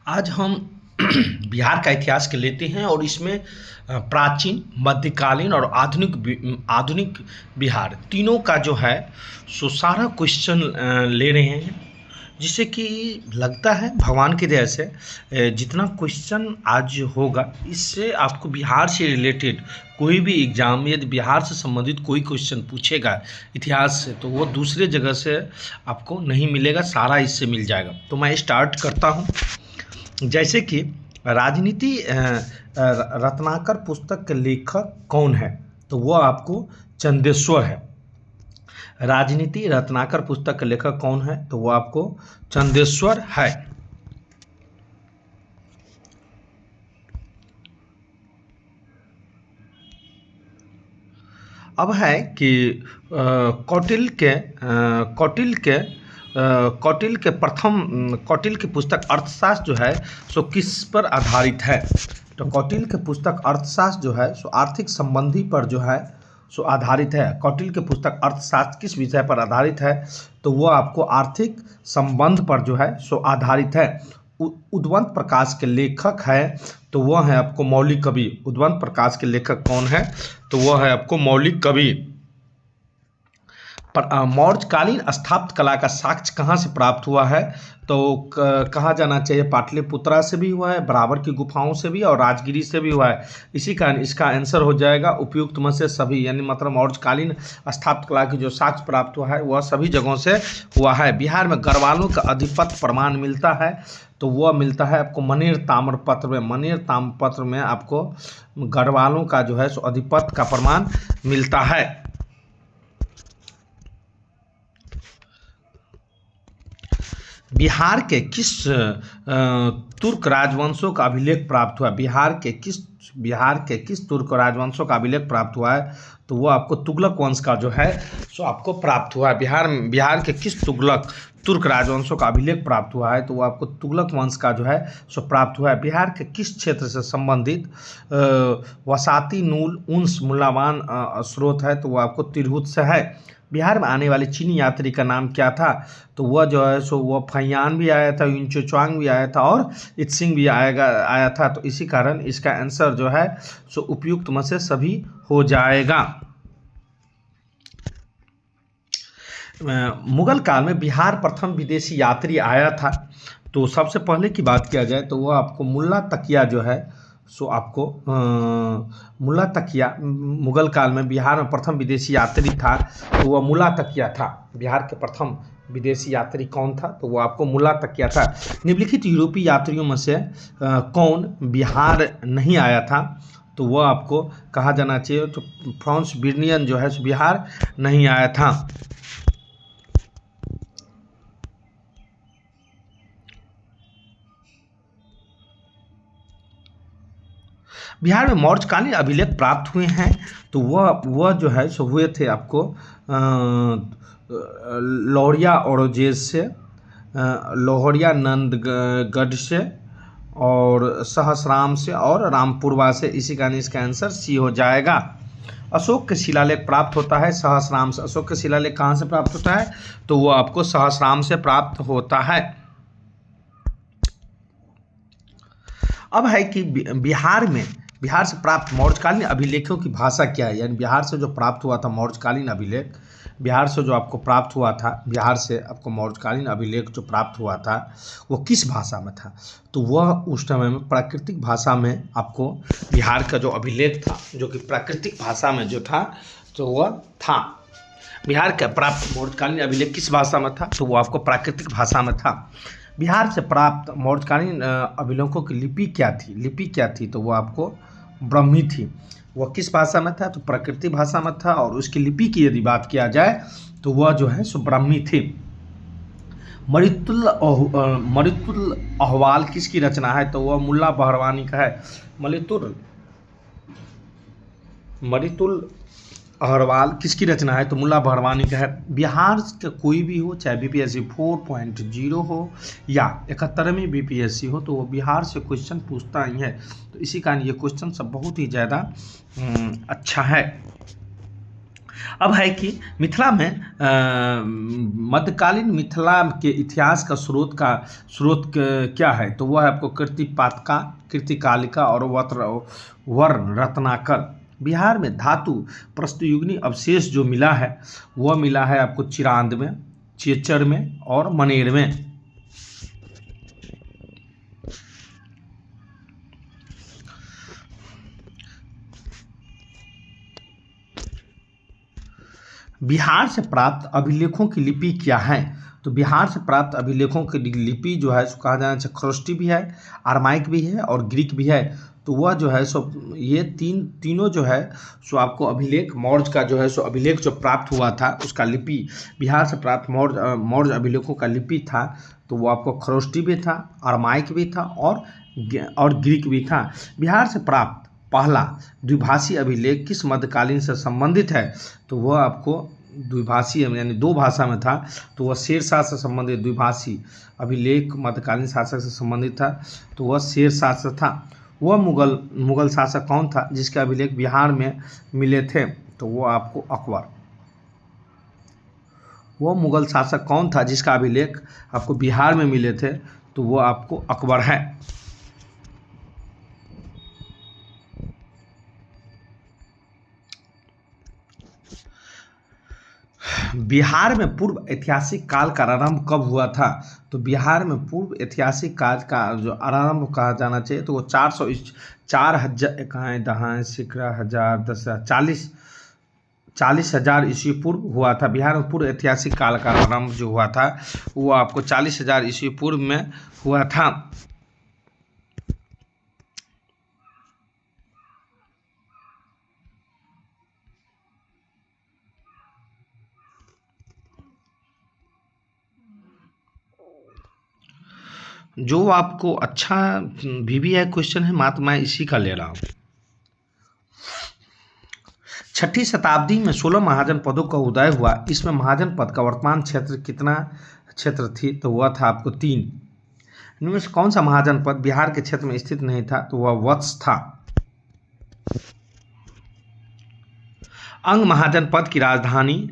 आज हम बिहार का इतिहास के लेते हैं और इसमें प्राचीन, मध्यकालीन और आधुनिक बिहार तीनों का जो है सो सारा क्वेश्चन ले रहे हैं। जिससे कि लगता है भगवान की दया से जितना क्वेश्चन आज होगा इससे आपको बिहार से रिलेटेड कोई भी एग्ज़ाम यदि बिहार से संबंधित कोई क्वेश्चन पूछेगा इतिहास से तो वो दूसरे जगह से आपको नहीं मिलेगा, सारा इससे मिल जाएगा। तो मैं स्टार्ट करता हूँ। जैसे कि राजनीति रत्नाकर पुस्तक के लेखक कौन है? तो वो आपको चंदेश्वर है। राजनीति रत्नाकर पुस्तक के लेखक कौन है? तो वो आपको चंदेश्वर है। अब है कि कौटिल्य की पुस्तक अर्थशास्त्र जो है सो किस पर आधारित है? तो कौटिल्य की पुस्तक अर्थशास्त्र जो है सो आर्थिक संबंधी पर जो है सो आधारित है। कौटिल्य की पुस्तक अर्थशास्त्र किस विषय पर आधारित है? तो वो आपको आर्थिक संबंध पर जो है सो आधारित है। उद्वंत प्रकाश के लेखक है तो वह है आपको मौलिक कवि। उद्वंत प्रकाश के लेखक कौन है? तो वह है आपको मौलिक कवि। मौर्यकालीन स्थापत्य कला का साक्ष्य कहाँ से प्राप्त हुआ है? तो कहा जाना चाहिए पाटलिपुत्रा से भी हुआ है, बराबर की गुफाओं से भी और राजगिरी से भी हुआ है। इसी कारण इसका आंसर हो जाएगा उपयुक्त में से सभी, यानी मतलब मौर्यकालीन स्थापत्य कला की जो साक्ष्य प्राप्त हुआ है वह सभी जगहों से हुआ है। बिहार में गढ़वालों का अधिपत्य प्रमाण मिलता है तो वह मिलता है आपको मनेर ताम्रपत्र में। मनेर ताम्रपत्र में आपको गढ़वालों का जो है सो अधिपत्य का प्रमाण मिलता है। बिहार के किस तुर्क राजवंशों का अभिलेख प्राप्त हुआ? बिहार के किस तुर्क राजवंशों का अभिलेख प्राप्त हुआ है? तो वो आपको तुगलक वंश का जो है सो आपको प्राप्त हुआ है। बिहार के किस तुर्क राजवंशों का अभिलेख प्राप्त हुआ है? तो वो आपको तुगलक वंश का जो है सो प्राप्त हुआ है। बिहार के किस क्षेत्र से संबंधित वसाती नूल उन्स मूल्यवान स्रोत है? तो वो आपको तिरहुत से है। बिहार में आने वाले चीनी यात्री का नाम क्या था? तो वह जो है सो वह फैयान भी आया था, युनचुचांग भी आया था और इत्सिंग भी आया था। तो इसी कारण इसका आंसर जो है सो उपयुक्त में से सभी हो जाएगा। मुगल काल में बिहार प्रथम विदेशी यात्री आया था तो सबसे पहले की बात किया जाए तो वह आपको मुल्ला तकिया जो है सो आपको मुल्ला तकिया मुगल काल में बिहार में प्रथम विदेशी यात्री था तो वह मुल्ला तकिया था। बिहार के प्रथम विदेशी यात्री कौन था? तो वो आपको मुल्ला तकिया था। निम्नलिखित यूरोपीय यात्रियों में से कौन बिहार नहीं आया था? तो वह आपको कहा जाना चाहिए तो फ्रांस बिर्नियन जो है बिहार नहीं आया था। बिहार में मौर्यकालीन अभिलेख प्राप्त हुए हैं तो वह जो है सो हुए थे आपको लौरिया औरंगजेब से, लोहरिया नंदगढ़ से और सहसराम से और रामपुरवा से। इसी कारण इसका आंसर सी हो जाएगा। अशोक के शिलालेख प्राप्त होता है सहसराम से। अशोक के शिलालेख कहाँ से प्राप्त होता है? तो वो आपको सहसराम से प्राप्त होता है। अब है कि बिहार से प्राप्त मौर्यकालीन अभिलेखों की भाषा क्या है? यानी बिहार से जो प्राप्त हुआ था मौर्यकालीन अभिलेख, बिहार से जो आपको प्राप्त हुआ था, बिहार से आपको मौर्यकालीन अभिलेख जो प्राप्त हुआ था वो किस भाषा में था? तो वह उस समय में प्राकृतिक भाषा में आपको बिहार का जो अभिलेख था जो कि प्राकृतिक भाषा में जो था तो वह था। बिहार का प्राप्त मौर्यकालीन अभिलेख किस भाषा में था? तो वो आपको प्राकृतिक भाषा में था। बिहार से प्राप्त मौर्यकालीन अभिलेखों की लिपि क्या थी? तो वो आपको ब्राह्मी थी। वह किस भाषा में था? तो प्राकृतिक भाषा में था। और उसकी लिपि की यदि बात किया जाए तो वह जो है सो ब्राह्मी थी। मरितुल अहवाल किसकी रचना है? तो वह मुल्ला बहरवानी का है। मरितुल अहरवाल किसकी रचना है? तो मुल्ला बहरवानी का है। बिहार का कोई भी हो, चाहे बीपीएससी 4.0 हो या 71वीं बीपीएससी हो, तो वो बिहार से क्वेश्चन पूछता ही है। तो इसी कारण ये क्वेश्चन सब बहुत ही ज़्यादा अच्छा है। अब है कि मिथिला में मध्यकालीन मिथिला के इतिहास का क्या है, तो वह है आपको कीर्तिपातका, कीर्तिकालिका और वर रत्नाकर। बिहार में धातु प्रस्तुयुगनी अवशेष जो मिला है वह मिला है आपको चिरांद में, चेचर में और मनेर में। बिहार से प्राप्त अभिलेखों की लिपि क्या है, तो बिहार से प्राप्त अभिलेखों की लिपि जो है सो कहा जाना चाहिए खरोष्टी भी है, अरमाइक भी है और ग्रीक भी है। तो वह जो है सो ये तीनों जो है सो आपको अभिलेख मौर्य का जो है सो अभिलेख जो प्राप्त हुआ था उसका लिपि, बिहार से प्राप्त मौर्य अभिलेखों का लिपि था तो वो आपको खरोष्टी भी था, अरमाइक भी था और ग्रीक भी था। बिहार से प्राप्त पहला द्विभाषी अभिलेख किस मध्यकालीन से संबंधित है, तो वह आपको द्विभाषी यानी दो भाषा में था, तो वह शेरशाह से संबंधित द्विभाषी अभिलेख मध्यकालीन शासक से संबंधित था, तो वह शेरशाह से था। वह मुगल शासक कौन था जिसके अभिलेख बिहार में मिले थे, तो वह आपको अकबर। वह मुगल शासक कौन था जिसका अभिलेख आपको बिहार में मिले थे, तो वह आपको अकबर है। बिहार में पूर्व ऐतिहासिक काल का आरंभ कब हुआ था, तो बिहार में पूर्व ऐतिहासिक काल का जो आरंभ कहा जाना चाहिए तो वो 40,000 ईस्वी पूर्व हुआ था। बिहार में पूर्व ऐतिहासिक काल का आरंभ जो हुआ था वो आपको 40,000 ईस्वी पूर्व में हुआ था। जो आपको अच्छा VVI क्वेश्चन है मात्र मैं इसी का ले रहा हूँ। 6ठी शताब्दी में 16 महाजन पदों का उदय हुआ। इसमें महाजन पद का वर्तमान क्षेत्र कितना क्षेत्र थी, तो वह था आपको 3। इनमें से कौन सा महाजन पद बिहार के क्षेत्र में स्थित नहीं था, तो वह वत्स था। अंग महाजन पद की राजधानी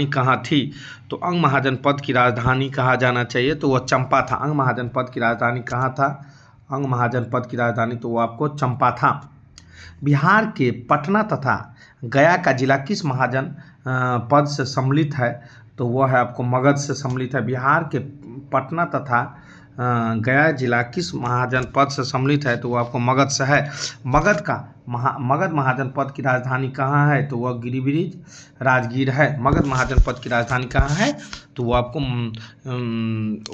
कहाँ थी, तो अंग महाजन पद की राजधानी कहा जाना चाहिए तो वह चंपा था। अंग महाजन पद की राजधानी कहाँ था, अंग महाजन पद की राजधानी तो वह आपको चंपा था। बिहार के पटना तथा गया का जिला किस महाजन पद से सम्मिलित है, तो वह है आपको मगध से सम्मिलित है। बिहार के पटना तथा गया जिला किस महाजन पद से सम्मिलित है, तो वह आपको मगध से है। मगध महाजन पद की राजधानी कहाँ है, तो वह गिरिब्रिज राजगीर है। मगध महाजन पद की राजधानी कहाँ है, तो वह आपको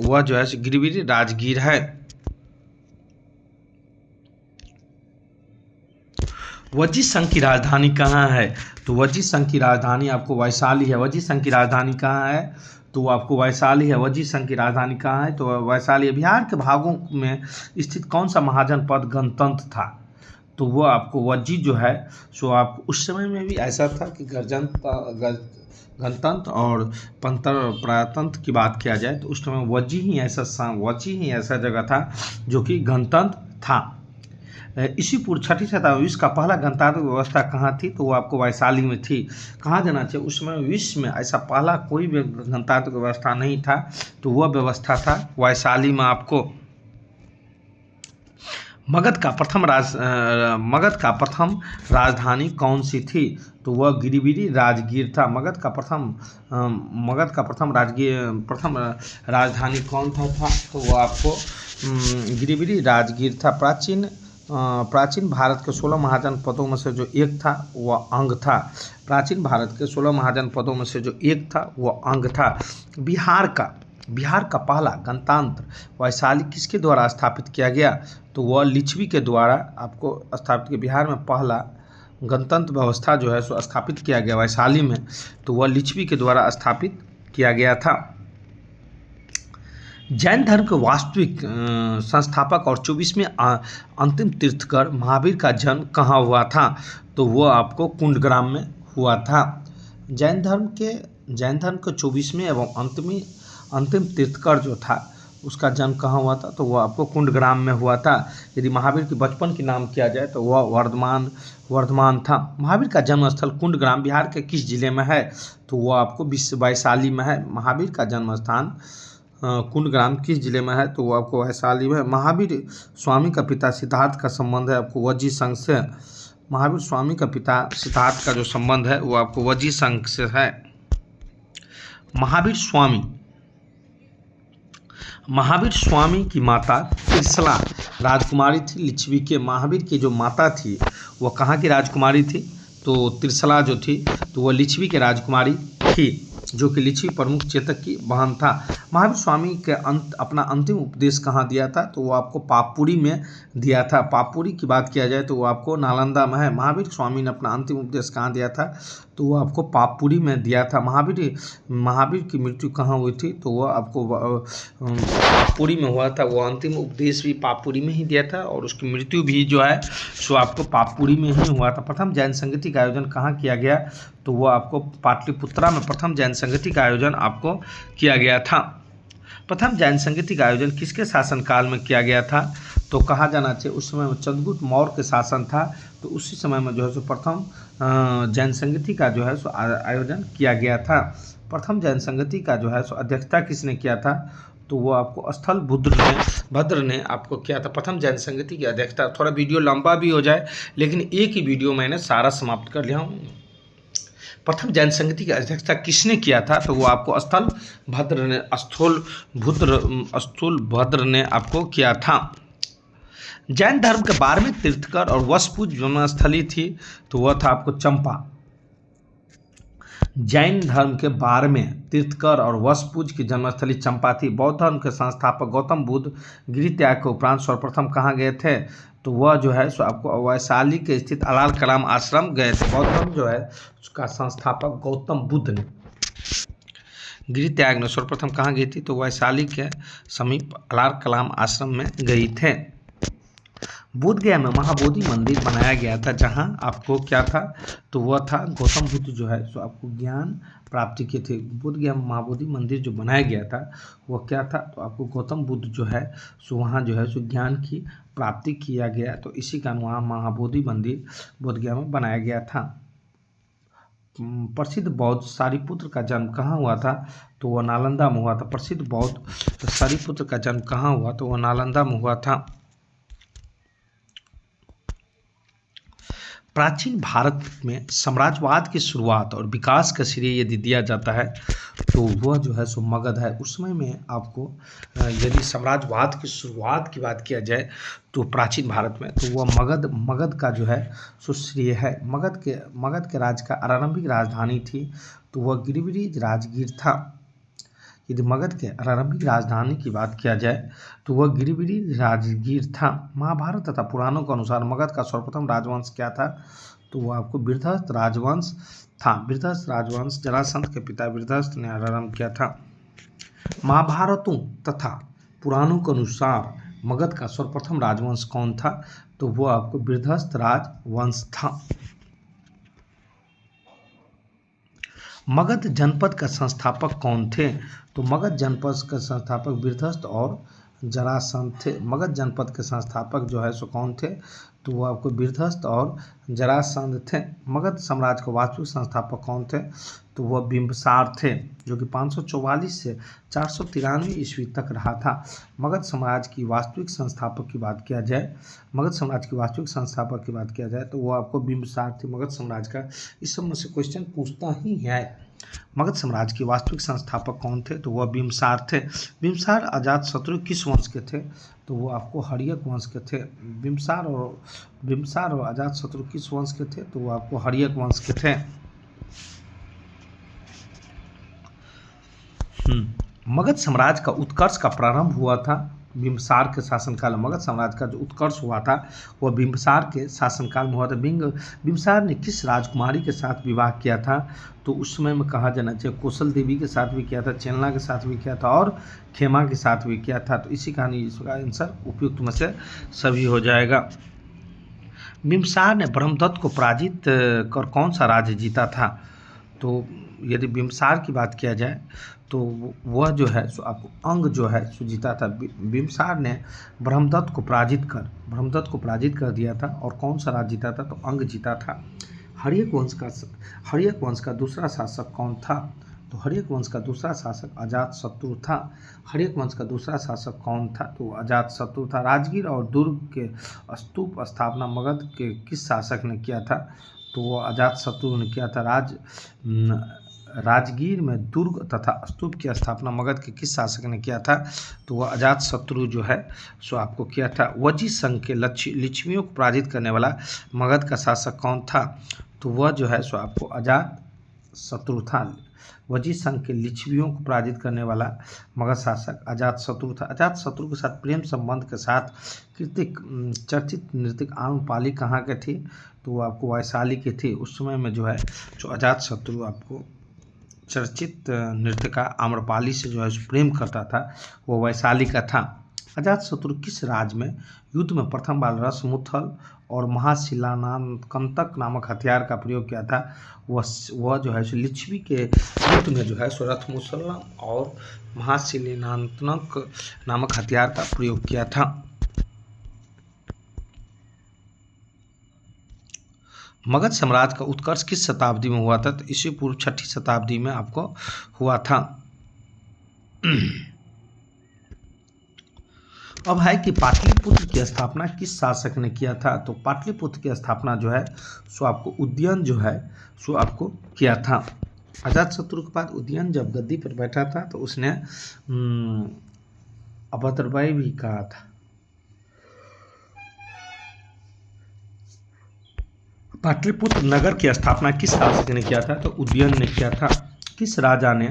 वह जो है गिरिब्रिज राजगीर है। वजी संघ की राजधानी कहाँ है, तो वजी संघ की राजधानी आपको वैशाली है। वजी संघ की राजधानी कहाँ है, तो वो आपको वैशाली है। वजी संघ की राजधानी कहाँ है, तो वैशाली है। बिहार के भागों में स्थित कौन सा महाजन पद गणतंत्र था, तो वो आपको वजी जो है सो आप उस समय में भी ऐसा था कि गणतंत्र और प्रजातंत्र की बात किया जाए तो उस समय वजी ही ऐसा जगह था जो कि गणतंत्र था। ईस्वी पूर्व 6ठी शताब्दी विश्व का पहला गणतांत्रिक व्यवस्था कहाँ थी, तो वो आपको वैशाली में थी। कहाँ जाना चाहिए, उस समय विश्व में ऐसा पहला कोई भी गणतांत्रिक व्यवस्था नहीं था, तो वह व्यवस्था था वैशाली में आपको। मगध का प्रथम राजधानी कौन सी थी, तो वह गिरिब्रिज राजगीर था। मगध का प्रथम राजधानी कौन था, तो वह आपको गिरिब्रिज राजगीर था। प्राचीन भारत के 16 महाजन पदों में से जो एक था वह अंग था। प्राचीन भारत के 16 महाजन पदों में से जो एक था वह अंग था। बिहार का पहला गणतंत्र वैशाली किसके द्वारा स्थापित किया गया, तो वह लिच्छवी के द्वारा आपको स्थापित किया। बिहार में पहला गणतंत्र व्यवस्था जो है सो स्थापित किया गया वैशाली में, तो वह लिच्छवी के द्वारा स्थापित किया गया था। जैन धर्म के वास्तविक संस्थापक और 24वें अंतिम तीर्थंकर महावीर का जन्म कहाँ हुआ था, तो वह आपको कुंडग्राम में हुआ था। जैन धर्म के 24वें एवं अंतिम तीर्थंकर जो था उसका जन्म कहाँ हुआ था, तो वह आपको कुंडग्राम में हुआ था। यदि महावीर के बचपन के नाम किया जाए तो वह वर्धमान था। महावीर का जन्म स्थल कुंडग्राम बिहार के किस जिले में है, तो वह आपको वैशाली में है। महावीर का जन्म स्थान कुंडग्राम किस जिले में है, तो वो आपको वैशाली में है। महावीर स्वामी का पिता सिद्धार्थ का संबंध है आपको वजी संघ से। महावीर स्वामी का पिता सिद्धार्थ का जो संबंध है वो आपको वजी संघ से है। महावीर स्वामी की माता त्रिशला राजकुमारी थी लिच्छवी के। महावीर की जो माता थी वह कहाँ की राजकुमारी थी, तो त्रिशला जो थी तो वह लिच्छवी के राजकुमारी थी, जो कि लिच्छवी प्रमुख चेतक की बहन था। महावीर स्वामी के अपना अंतिम उपदेश कहाँ दिया था, तो वो आपको पापपुरी में दिया था। पापपुरी की बात किया जाए तो वो आपको नालंदा में है। महावीर स्वामी ने अपना अंतिम उपदेश कहाँ दिया था, तो वो आपको पापपुरी में दिया था। महावीर की मृत्यु कहाँ हुई थी, तो वह आपको पापपुरी में हुआ था। वो अंतिम उपदेश भी पापपुरी में ही दिया था और उसकी मृत्यु भी जो है सो आपको पापपुरी में ही हुआ था। प्रथम जैन संगति का आयोजन कहाँ किया गया, तो वो आपको पाटलिपुत्रा में प्रथम जैन संगति का आयोजन आपको किया गया था। प्रथम जैन संगति का आयोजन किसके शासनकाल में किया गया था, तो कहा जाना चाहिए उस समय में चंद्रगुप्त मौर्य के शासन था, तो उसी समय में जो है सो प्रथम जैन संगति का जो है सो आयोजन किया गया था। प्रथम जैन संगति का जो है सो अध्यक्षता किसने किया था, तो वो आपको स्थल भद्र ने आपको किया था। प्रथम जैन संगति की अध्यक्षता, थोड़ा वीडियो लंबा भी हो जाए लेकिन एक ही वीडियो मैंने सारा समाप्त कर लिया हूँ। प्रथम जैन संगति की अध्यक्षता किसने किया था, तो वो आपको स्थल भद्र ने आपको किया था। जैन धर्म के 12वें तीर्थकर और वसपूज जन्मस्थली थी, तो वह था आपको चंपा। जैन धर्म के 12वें तीर्थकर और वसपूज की जन्मस्थली चंपा थी। बौद्ध धर्म के संस्थापक गौतम बुद्ध गिरि त्याग के उपरांत सर्वप्रथम कहाँ गए थे, तो वह जो है सो आपको वैशाली के स्थित अलाल कलाम आश्रम गए थे। बौद्ध धर्म जो है उसका संस्थापक गौतम बुद्ध ने गिरि त्याग ने सर्वप्रथम कहाँ गई थी, तो वैशाली के समीप अलाल कलाम आश्रम में गई थे। बोध गया में महाबोधि मंदिर बनाया गया था, जहां आपको क्या था, तो वह था गौतम बुद्ध जो है सो आपको ज्ञान प्राप्ति के थे। बोध गया में महाबोधि मंदिर जो बनाया गया था वह क्या था, तो आपको गौतम बुद्ध जो है सो वहाँ जो है सो ज्ञान की प्राप्ति किया गया, तो इसी कारण वहाँ महाबोधि मंदिर बोध गया में बनाया गया था। प्रसिद्ध बौद्ध सारिपुत्र का जन्म कहाँ हुआ था, तो वह नालंदा में हुआ था। प्रसिद्ध बौद्ध सारिपुत्र का जन्म कहाँ हुआ, तो वह नालंदा में हुआ था। प्राचीन भारत में साम्राज्यवाद की शुरुआत और विकास का श्रेय यदि दिया जाता है तो वह जो है सो मगध है। उस समय में आपको यदि साम्राज्यवाद की शुरुआत की बात किया जाए तो प्राचीन भारत में तो वह मगध का जो है सो श्रेय है। मगध के राज्य का आरंभिक राजधानी थी तो वह गिरिब्रिज राजगीर था। यदि मगध के आरंभिक राजधानी की बात किया जाए तो वह गिरिब्रिज राजगीर था। महाभारत तथा पुराणों के अनुसार मगध का सर्वप्रथम राजवंश क्या था, तो वह आपको बृहस्पति राजवंश था। बृहस्पति राजवंश जरासंध के पिता बृहस्पति ने आरंभ किया था। महाभारतों तथा पुराणों के अनुसार मगध का सर्वप्रथम राजवंश कौन था, तो वह आपको बृहस्पति राजवंश था। मगध जनपद का संस्थापक कौन थे, तो मगध जनपद का संस्थापक बृहस्पति और जरासंध थे। मगध जनपद के संस्थापक जो है सो कौन थे, तो वो आपको बृहस्पति और जरासंध थे। मगध साम्राज्य के वास्तविक संस्थापक कौन थे, तो वह बिंबिसार थे, जो कि 544 से 493 ईस्वी तक रहा था। मगध साम्राज्य की वास्तविक संस्थापक की बात किया जाए तो वो आपको बिंबिसार थे मगध साम्राज्य का। इस सब में से क्वेश्चन पूछता ही है। मगध साम्राज्य के वास्तविक संस्थापक कौन थे, तो वह बिंबिसार थे। बिंबिसार अजातशत्रु किस वंश के थे, तो वो आपको हर्यक वंश के थे। बिंबिसार और अजातशत्रु किस वंश के थे, तो वो आपको हर्यक वंश के थे। मगध साम्राज्य का उत्कर्ष का प्रारंभ हुआ था बिंबिसार के शासनकाल में। मगध साम्राज्य का जो उत्कर्ष हुआ था वह बिंबिसार के शासनकाल में हुआ था। बिंबिसार ने किस राजकुमारी के साथ विवाह किया था, तो उस समय में कहा जाना चाहिए कौशल देवी के साथ भी किया था, चेलना के साथ भी किया था और खेमा के साथ भी किया था। तो इसी कारण इसका आंसर उपयुक्त में से सभी हो जाएगा। बिंबिसार ने ब्रह्मदत्त को पराजित कर कौन सा राज्य जीता था, तो यदि बिम्बसार की बात किया जाए तो वह जो है सो आपको अंग जो है सो जीता था। बिम्बसार ने ब्रह्मदत्त को पराजित कर दिया था। और कौन सा राज्य जीता था? तो अंग जीता था। हर्यक वंश का दूसरा शासक कौन था? तो हर्यक वंश का दूसरा शासक अजातशत्रु था। हर्यक वंश का दूसरा शासक कौन था? तो अजातशत्रु था। राजगीर और दुर्ग के स्तूप स्थापना मगध के किस शासक ने किया था? तो वो अजातशत्रु ने किया था। राजगीर में दुर्ग तथा स्तूप की स्थापना मगध के किस शासक ने किया था? तो वह अजातशत्रु जो है सो आपको किया था। वजी संघ के लिच्छवियों को पराजित करने वाला मगध का शासक कौन था? तो वह जो है सो आपको अजातशत्रु था। वजी संघ के लिच्छवियों को पराजित करने वाला मगध शासक अजातशत्रु था। अजातशत्रु के साथ प्रेम संबंध के साथ चर्चित नृत्यक आम्रपाली कहाँ के थे? तो वो आपको वैशाली के थे। उस समय में जो है जो अजातशत्रु आपको चर्चित नृत्यका आम्रपाली से जो है प्रेम करता था, वो वैशाली का था। अजातशत्रु किस राज्य में युद्ध में प्रथम बार रसमुथल और महाशिलानाकंतक नामक हथियार का प्रयोग किया था? वह जो है लिच्छवी के युद्ध में जो है रथमुसल्लम और महाशिलानाकंतक नामक हथियार का प्रयोग किया था। मगध साम्राज्य का उत्कर्ष किस शताब्दी में हुआ था? तो ईसा पूर्व 6ठी शताब्दी में आपको हुआ था। अब है कि पाटलिपुत्र की स्थापना किस शासक ने किया था? तो पाटलिपुत्र की स्थापना जो है सो आपको उदयन जो है सो आपको किया था। अजातशत्रु के बाद उदयन जब गद्दी पर बैठा था तो उसने अभद्रभाई भी कहा था। पाटलिपुत्र नगर की स्थापना किस शासक ने किया था? तो उदयन ने किया था। किस राजा ने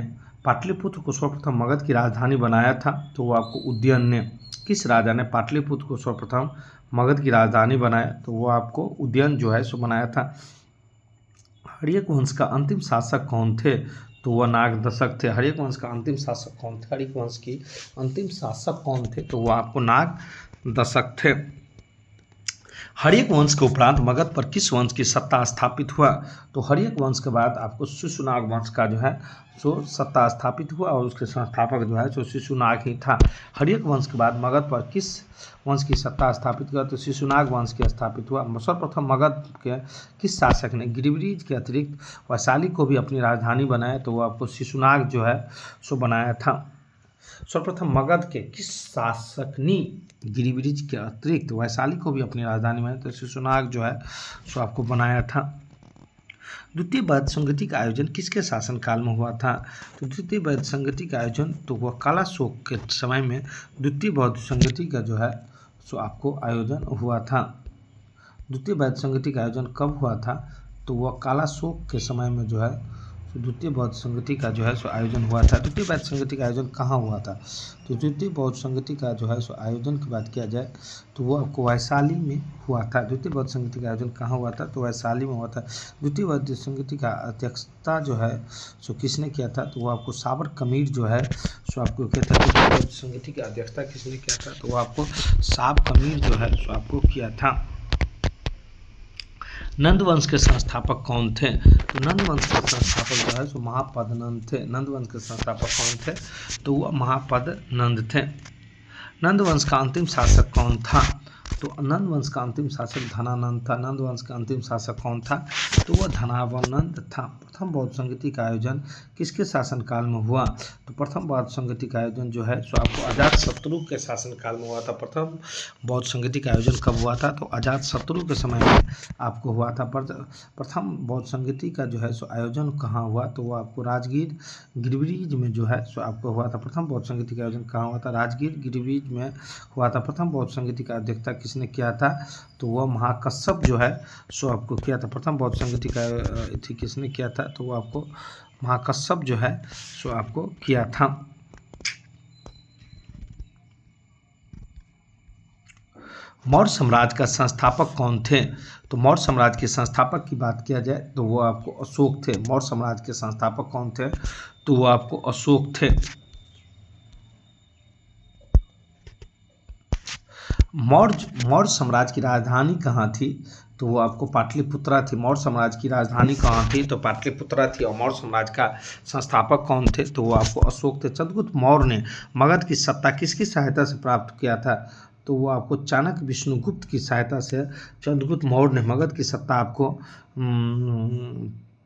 पाटलिपुत्र को सर्वप्रथम मगध की राजधानी बनाया था? तो वो आपको उदयन ने। किस राजा ने पाटलिपुत्र को सर्वप्रथम मगध की राजधानी बनाया? तो वो आपको उदयन जो है सो बनाया था। हर्यक वंश का अंतिम शासक कौन थे? तो वह नागदशक थे। हर्यक वंश का अंतिम शासक कौन थे? हर्यक वंश की अंतिम शासक कौन थे? तो वह आपको नागदशक थे। हर्यक वंश के उपरांत मगध पर किस वंश की सत्ता स्थापित हुआ? तो हर्यक वंश के बाद आपको शिशुनाग वंश का जो है सो सत्ता स्थापित हुआ और उसके संस्थापक जो है सो शिशुनाग ही था। हर्यक वंश के बाद मगध पर किस वंश की सत्ता स्थापित हुआ? तो शिशुनाग वंश की स्थापित हुआ। सर्वप्रथम मगध के किस शासक ने गिरिब्रीज के अतिरिक्त वैशाली को भी अपनी राजधानी बनाया? तो वो आपको शिशुनाग जो है सो बनाया था। सर्वप्रथम मगध के किस शासक ने गिरिब्रीज के अतिरिक्त वैशाली को भी अपनी राजधानी बनाया? तो शिशुनाग जो है सो आपको बनाया था। द्वितीय बौद्ध संगति का आयोजन किसके शासनकाल में हुआ था? तो द्वितीय बौद्ध संगति का आयोजन तो वह कालाशोक के समय में द्वितीय बौद्ध संगति का जो है सो आपको आयोजन हुआ था। द्वितीय बौद्ध संगति का आयोजन कब हुआ था? तो वह कालाशोक के समय में जो है द्वितीय बौद्ध संगति का जो है सो आयोजन हुआ था। द्वितीय बौद्ध संगति का आयोजन कहाँ हुआ था? तो द्वितीय बौद्ध संगति का जो है सो आयोजन की बात किया जाए तो वो आपको वैशाली में हुआ था। द्वितीय बौद्ध संगति का आयोजन कहाँ हुआ था? तो वैशाली में हुआ था। द्वितीय बौद्ध संगति का अध्यक्षता जो है सो किसने किया था? तो वो आपको साबर कमीर जो है सो आपको क्या था? द्वितीय बौद्ध संगति की अध्यक्षता किसने किया था? तो वो आपको साब कमीर जो है सो आपको किया था। नंद वंश के संस्थापक कौन थे? तो नंद वंश के संस्थापक जो है सो महापद नंद थे। नंद वंश के संस्थापक कौन थे? तो वह महापद नंद थे। नंद वंश का अंतिम शासक कौन था? तो नंद वंश का अंतिम शासक धनानंद था। नंद वंश का अंतिम शासक कौन था? तो वह धनावनंद था। प्रथम बौद्ध संगति का आयोजन किसके शासनकाल में हुआ? तो प्रथम बौद्ध संगति का आयोजन जो है सो आपको अजातशत्रु के शासनकाल में हुआ था। प्रथम बौद्ध संगति का आयोजन कब हुआ था? तो अजातशत्रु के समय में आपको हुआ था। प्रथम बौद्ध संगति का जो है सो आयोजन कहाँ हुआ? तो वो आपको राजगीर गिरिब्रीज में जो है सो आपको हुआ था। प्रथम बौद्ध संगति का आयोजन कहाँ हुआ था? राजगीर गिरिब्रीज में हुआ था। प्रथम बौद्ध संगति का अध्यक्षता किसने किया था? तो वह महाकश्यप जो है सो आपको किया था। प्रथम बौद्ध संगति का किसने किया था? तो वो आपको महाकश्यप जो है सो आपको किया था। मौर्य साम्राज्य का संस्थापक कौन थे? तो मौर्य साम्राज्य के संस्थापक की बात किया जाए तो वो आपको अशोक थे। मौर्य साम्राज्य के संस्थापक कौन थे? तो वो आपको अशोक थे। मौर्य साम्राज्य की राजधानी कहाँ थी? तो वो आपको पाटलिपुत्रा थी। मौर्य साम्राज्य की राजधानी कहाँ थी? तो पाटलिपुत्रा थी। और मौर्य साम्राज्य का संस्थापक कौन थे? तो वो आपको अशोक थे। चंद्रगुप्त मौर्य ने मगध की सत्ता किसकी सहायता से प्राप्त किया था? तो वो आपको चाणक्य विष्णुगुप्त की सहायता से चंद्रगुप्त मौर्य ने मगध की सत्ता आपको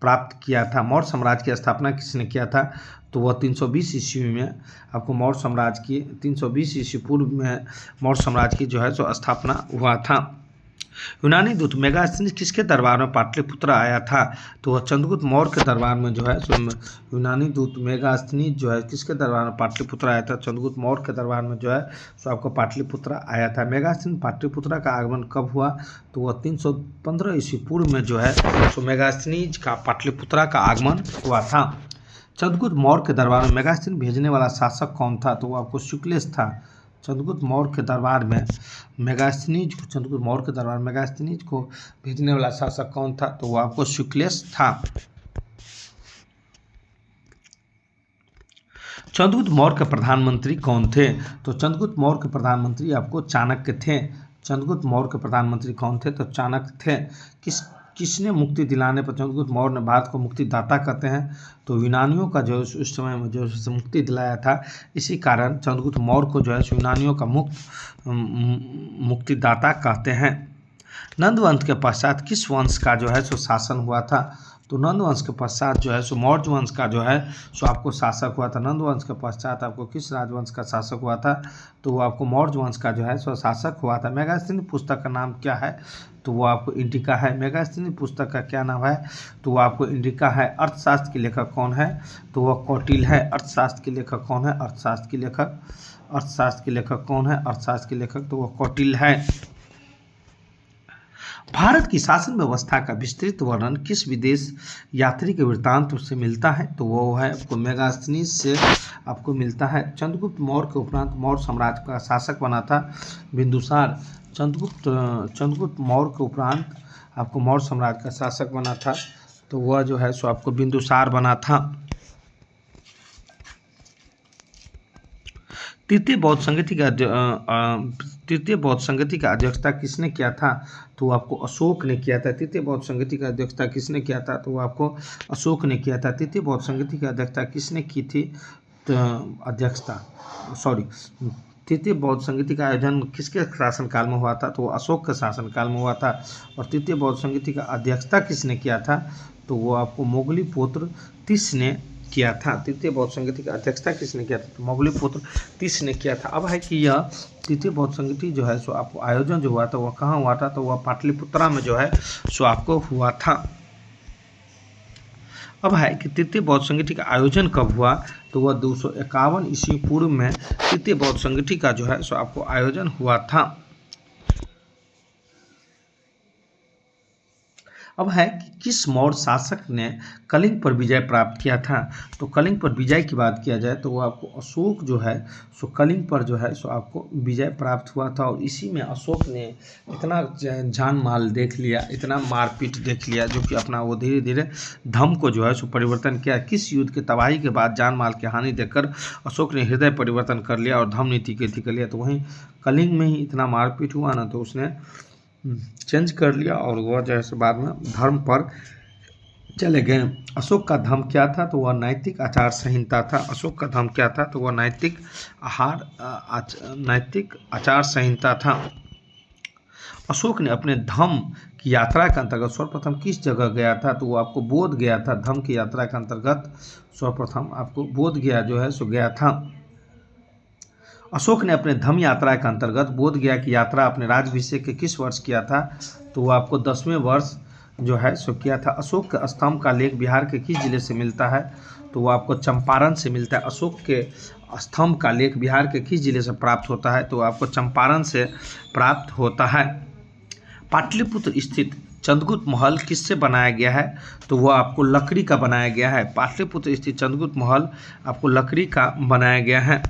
प्राप्त किया था। मौर्य साम्राज्य की स्थापना किसने किया था? तो वह 320 ईस्वी में आपको मौर्य साम्राज्य की 320 ईस्वी पूर्व में मौर्य साम्राज्य की जो है सो स्थापना हुआ था। यूनानी दूत मेगास्थनीज किसके दरबार में पाटलिपुत्र आया था? तो वह चंद्रगुप्त मौर्य के दरबार में जो है सो यूनानी दूत मेगास्थनीज जो है किसके दरबार में पाटलिपुत्र आया था? चंद्रगुप्त मौर्य के दरबार में जो है सो आपको पाटलिपुत्र आया था। मेगास्थनी पाटलिपुत्र का आगमन कब हुआ? तो वह 315 ईस्वी पूर्व में जो है सो मेगास्थनीज का पाटलिपुत्र का आगमन हुआ था। चंद्रगुप्त मौर्य के दरबार में मेगास्थनी भेजने वाला शासक कौन था? तो वो आपको शुक्लेश था। चंद्रगुप्त मौर्य के दरबार में मेगास्थनीज को चंद्रगुप्त मौर्य के दरबार में मेगास्थनीज को भेजने वाला शासक कौन था? तो वो आपको शुक्लेश था। चंद्रगुप्त मौर्य के प्रधानमंत्री कौन थे? तो चंद्रगुप्त मौर्य के प्रधानमंत्री आपको चाणक्य थे। चंद्रगुप्त मौर्य के प्रधानमंत्री कौन थे? तो चाणक्य थे। किसने मुक्ति दिलाने पर चंद्रगुप्त मौर्य ने भारत को मुक्तिदाता कहते हैं? तो यूनानियों का जो उस समय में जो मुक्ति दिलाया था, इसी कारण चंद्रगुप्त मौर्य को जो है यूनानियों का मुक्तिदाता कहते हैं। नंद वंश के पश्चात किस वंश का जो है सो शासन हुआ था? तो नंद वंश के पश्चात जो है सो मौर्य वंश का जो है सो आपको शासक हुआ था। नंद वंश के पश्चात आपको किस राजवंश का शासक हुआ था? तो वो आपको मौर्य वंश का जो है सो शासक हुआ था। मेगास्थनी पुस्तक का नाम क्या है? तो वो आपको इंडिका है। मेगास्थनी पुस्तक का क्या नाम है? तो वो आपको इंडिका है। अर्थशास्त्र के लेखक कौन है? तो वह कौटिल्य है। अर्थशास्त्र के लेखक कौन है? अर्थशास्त्र के लेखक कौन है? अर्थशास्त्र के लेखक तो वह कौटिल्य है। भारत की शासन व्यवस्था का विस्तृत वर्णन किस विदेश यात्री के वृत्तांत से मिलता है? तो वो है आपको मेगास्थनीज से आपको मिलता है। चंद्रगुप्त मौर्य के उपरांत मौर्य साम्राज्य का शासक बना था बिंदुसार। चंद्रगुप्त मौर्य के उपरांत आपको मौर्य साम्राज्य का शासक बना था, तो वह जो है सो आपको बिंदुसार बना था। तृतीय बौद्ध संगति का अध्यक्षता किसने किया था? तो आपको अशोक ने किया था। तृतीय बौद्ध संगति का अध्यक्षता किसने किया था? तो आपको अशोक ने किया था। तृतीय बौद्ध संगति की अध्यक्षता किसने की थी? तृतीय बौद्ध संगति का आयोजन किसके शासनकाल में हुआ था? तो अशोक के शासनकाल में हुआ था। और तृतीय बौद्ध संगति का अध्यक्षता किसने किया था? तो वो आपको मोगली पुत्र तिस ने किया था। तृतीय बौद्ध संगति की अध्यक्षता किसने किया था? तो मोगली पुत्र तिस ने किया था। अब है कि यह तृतीय बौद्ध संगति जो है सो आपको आयोजन जो हुआ था वह कहाँ हुआ था? तो वह पाटलिपुत्रा में जो है सो आपको हुआ था। अब है कि तृतीय बौद्ध संगति का आयोजन कब हुआ? तो वह 251 ईस्वी पूर्व में तृतीय बौद्ध संगति का जो है सो आपको आयोजन हुआ था। अब है कि किस मौर्य शासक ने कलिंग पर विजय प्राप्त किया था? तो कलिंग पर विजय की बात किया जाए तो वो आपको अशोक जो है सो कलिंग पर जो है सो आपको विजय प्राप्त हुआ था। और इसी में अशोक ने इतना जान माल देख लिया, इतना मारपीट देख लिया, जो कि अपना वो धीरे धीरे धर्म को जो है सो परिवर्तन किया। किस युद्ध के तबाही के बाद जान माल की हानि देखकर अशोक ने हृदय परिवर्तन कर लिया और धर्म नीति के थी कर लिया? तो वहीं कलिंग में ही इतना मारपीट हुआ ना, तो उसने चेंज कर लिया और वह जो है बाद में धर्म पर चले गए। अशोक का धर्म क्या था? तो वह नैतिक आचार संहिता था। अशोक का धर्म क्या था? तो वह नैतिक आचार संहिता था। अशोक ने अपने धर्म की यात्रा के अंतर्गत सर्वप्रथम किस जगह गया था? तो वो आपको बोध गया था। धर्म की यात्रा के अंतर्गत सर्वप्रथम आपको बोध गया जो है सो गया था। अशोक ने अपने धम्म यात्रा के अंतर्गत बोध गया की यात्रा अपने राज्याभिषेक के किस वर्ष किया था? तो वो आपको 10वें वर्ष जो है सो किया था। अशोक के स्तंभ का लेख बिहार के किस जिले से मिलता है? तो वो आपको चंपारण से मिलता है। अशोक के स्तंभ का लेख बिहार के किस जिले से प्राप्त होता है? तो आपको चंपारण से प्राप्त होता है। पाटलिपुत्र स्थित चंद्रगुप्त महल किससे बनाया गया है? तो वह आपको लकड़ी का बनाया गया है। पाटलिपुत्र स्थित चंद्रगुप्त महल आपको लकड़ी का बनाया गया है।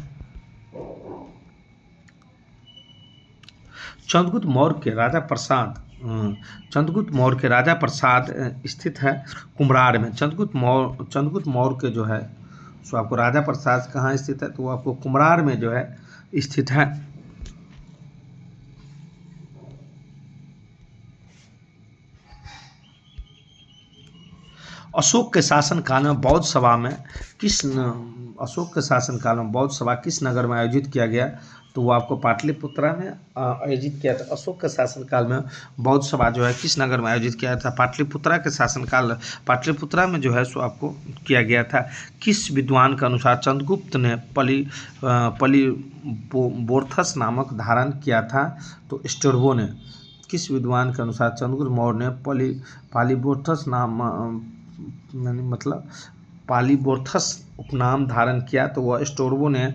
चंद्रगुप्त मौर्य के राजा प्रसाद स्थित है कुम्हरार में। चंद्रगुप्त मौर्य के जो है सो आपको राजा प्रसाद कहाँ स्थित है? तो वो आपको कुम्हरार में जो है स्थित है। अशोक के शासनकाल में बौद्ध सभा में अशोक के शासनकाल में बौद्ध सभा किस नगर में आयोजित किया गया? तो वो आपको पाटलिपुत्रा में आयोजित किया था। अशोक के शासनकाल में बौद्ध सभा जो है किस नगर में आयोजित किया था? पाटलिपुत्रा के शासनकाल पाटलिपुत्रा में जो है सो आपको किया गया था। किस विद्वान के अनुसार चंद्रगुप्त ने पलिबोर्थस नामक धारण किया था? तो स्ट्रैबो ने। किस विद्वान के अनुसार चंद्रगुप्त मौर्य ने पलिबोर्थस नाम मतलब पलिबोर्थस उपनाम धारण किया? तो वह स्ट्रैबो ने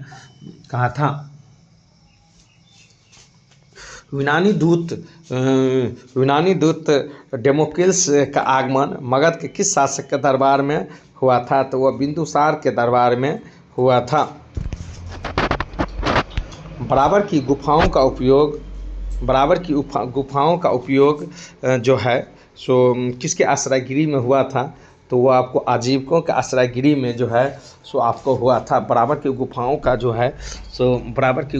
कहा था। यूनानी दूत डेमोक्लियस का आगमन मगध के किस शासक के दरबार में हुआ था? तो वह बिंदुसार के दरबार में हुआ था। बराबर की गुफाओं का उपयोग जो है सो किसके आश्रयगिरी में हुआ था? तो वो आपको आजीविकों के आश्रयगिरी में जो है सो आपको हुआ था। बराबर की गुफाओं का जो है सो बराबर की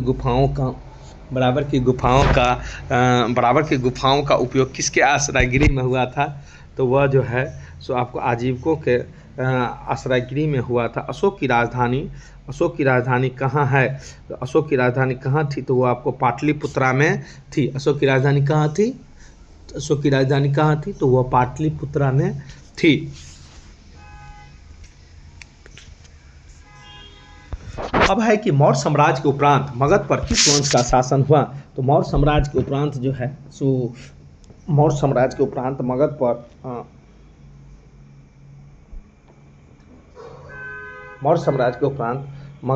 गुफाओं का उपयोग किसके आश्रयगिरी में हुआ था? तो वह जो है सो आपको आजीविकों के आश्रयगिरी में हुआ था। अशोक की राजधानी कहाँ है? तो अशोक की राजधानी कहाँ थी? तो वो आपको पाटलिपुत्रा में थी। अशोक की राजधानी कहाँ थी? तो वह पाटलिपुत्रा में थी। अब है कि मौर्य साम्राज्य के उपरांत मगध पर किस वंश का शासन हुआ? तो मौर्य साम्राज्य के उपरांत जो है सो मौर्य साम्राज्य के उपरांत मगध पर